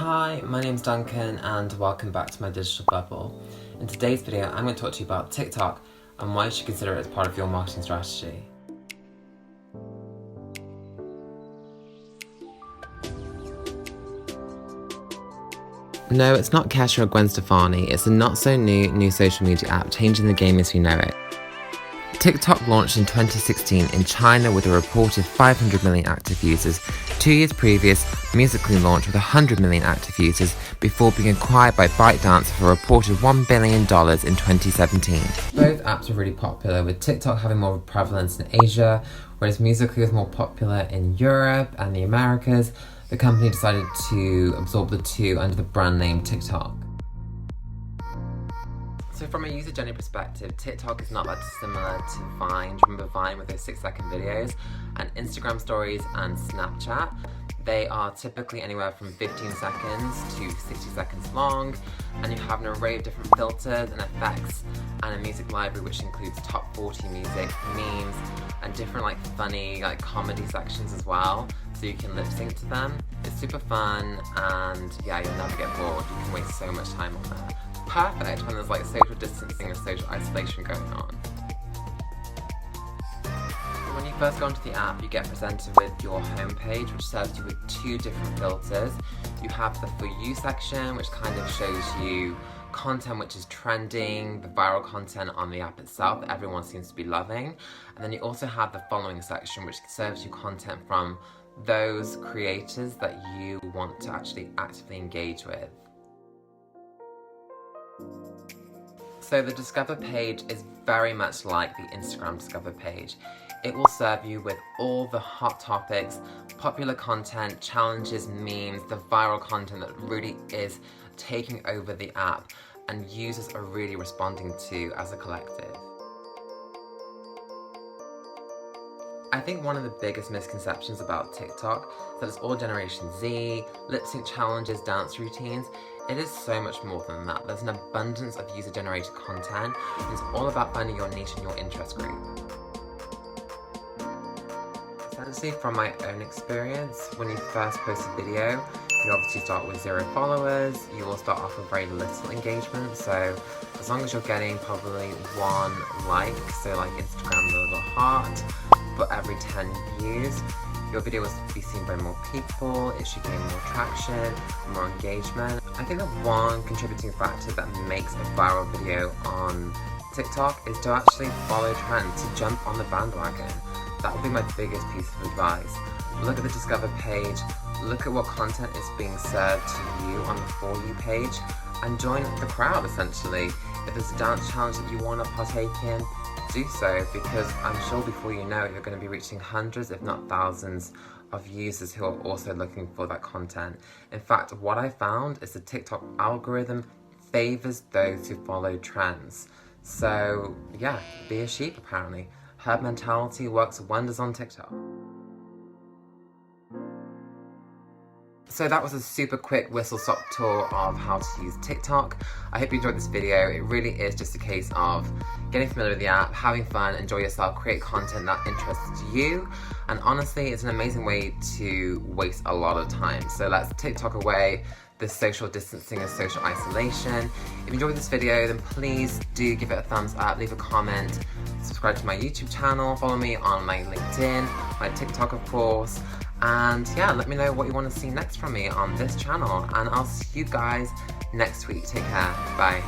Hi, my name's Duncan and welcome back to my digital bubble. In today's video, I'm going to talk to you about TikTok and why you should consider it as part of your marketing strategy. No, it's not Kesha or Gwen Stefani, it's a not-so-new new social media app changing the game as we know it. TikTok launched in 2016 in China with a reported 500 million active users. 2 years previous, Musical.ly launched with 100 million active users before being acquired by ByteDance for a reported $1 billion in 2017. Both apps are really popular, with TikTok having more prevalence in Asia, whereas Musical.ly was more popular in Europe and the Americas. The company decided to absorb the two under the brand name TikTok. So from a user journey perspective, TikTok is not that dissimilar to Vine. Remember Vine with those 6-second videos? And Instagram stories and Snapchat. They are typically anywhere from 15 seconds to 60 seconds long, and you have an array of different filters and effects and a music library which includes top 40 music, memes, and different funny comedy sections as well, so you can lip sync to them. It's super fun, and yeah, you'll never get bored. You can waste so much time on there. Perfect when there's social distancing or social isolation going on. When you first go onto the app, you get presented with your homepage, which serves you with 2 different filters. You have the For You section, which kind of shows you content which is trending, the viral content on the app itself that everyone seems to be loving. And then you also have the Following section, which serves you content from those creators that you want to actually actively engage with. So the Discover page is very much like the Instagram Discover page. It will serve you with all the hot topics, popular content, challenges, memes, the viral content that really is taking over the app and users are really responding to as a collective. I think one of the biggest misconceptions about TikTok is that it's all Generation Z, lip sync challenges, dance routines. It is so much more than that. There's an abundance of user-generated content, and it's all about finding your niche and your interest group. Essentially, from my own experience, when you first post a video, you obviously start with 0 followers, you will start off with very little engagement, so as long as you're getting probably 1 like, so like Instagram, the little heart, for every 10 views, your video will be seen by more people, it should gain more traction, more engagement. I think the one contributing factor that makes a viral video on TikTok is to actually follow trends, to jump on the bandwagon. That would be my biggest piece of advice. Look at the Discover page, look at what content is being served to you on the For You page, and join the crowd essentially. If there's a dance challenge that you want to partake in, do so, because I'm sure before you know it, you're going to be reaching hundreds, if not thousands, of users who are also looking for that content. In fact, what I found is the TikTok algorithm favors those who follow trends. So yeah, be a sheep apparently. Herd mentality works wonders on TikTok. So that was a super quick whistle-stop tour of how to use TikTok. I hope you enjoyed this video. It really is just a case of getting familiar with the app, having fun, enjoy yourself, create content that interests you. And honestly, it's an amazing way to waste a lot of time. So let's TikTok away the social distancing and social isolation. If you enjoyed this video, then please do give it a thumbs up, leave a comment, subscribe to my YouTube channel, follow me on my LinkedIn, my TikTok of course. And yeah, let me know what you want to see next from me on this channel, and I'll see you guys next week. Take care. Bye.